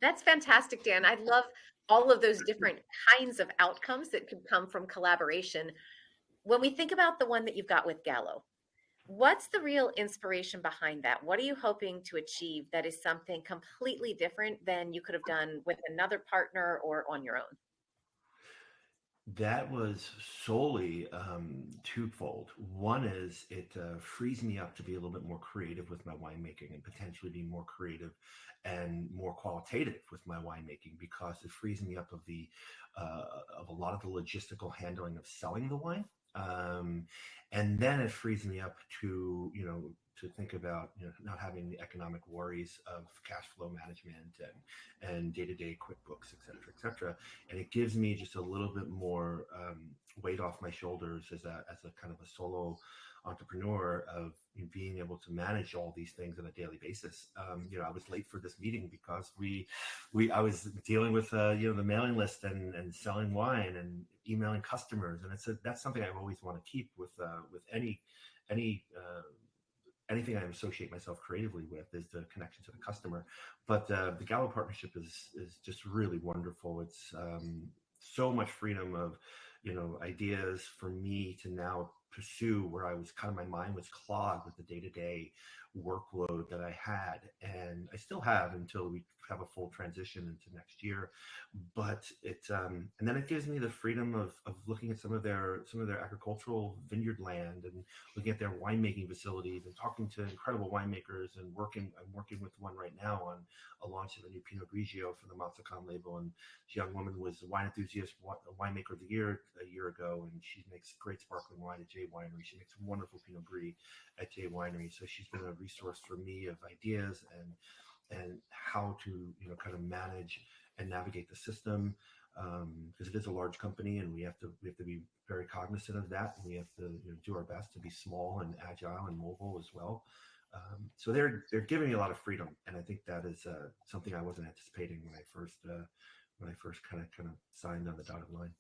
That's fantastic, Dan. I love all of those different kinds of outcomes that could come from collaboration. When we think about the one that you've got with Gallo, what's the real inspiration behind that? What are you hoping to achieve that is something completely different than you could have done with another partner or on your own? That was solely twofold. One is it frees me up to be a little bit more creative with my winemaking and potentially be more creative and more qualitative with my winemaking because it frees me up uh, of a lot of the logistical handling of selling the wine. Um, and then it frees me up to, to think about, not having the economic worries of cash flow management and day-to-day QuickBooks, et cetera, and it gives me just a little bit more weight off my shoulders as a kind of a solo entrepreneur of being able to manage all these things on a daily basis. I was late for this meeting because I was dealing with the mailing list and selling wine and emailing customers, and that's something I always want to keep with any anything I associate myself creatively with is the connection to the customer. But the Gallo partnership is just really wonderful. It's so much freedom of ideas for me to now pursue where I was kind of my mind was clogged with the day to day workload that I had, and I still have until we have a full transition into next year. But and then it gives me the freedom of looking at some of their agricultural vineyard land and looking at their winemaking facilities and talking to incredible winemakers and I'm working with one right now on a launch of a new Pinot Grigio for the Massican label. And this young woman was the wine enthusiast winemaker of the year a year ago, and she makes great sparkling wine at J Winery. She makes wonderful Pinot Gris at J Winery. So she's been a resource for me of ideas and how to kind of manage and navigate the system, because it is a large company and we have to be very cognizant of that, and we have to do our best to be small and agile and mobile as well. So they're giving me a lot of freedom, and I think that is something I wasn't anticipating when I first kind of signed on the dotted line.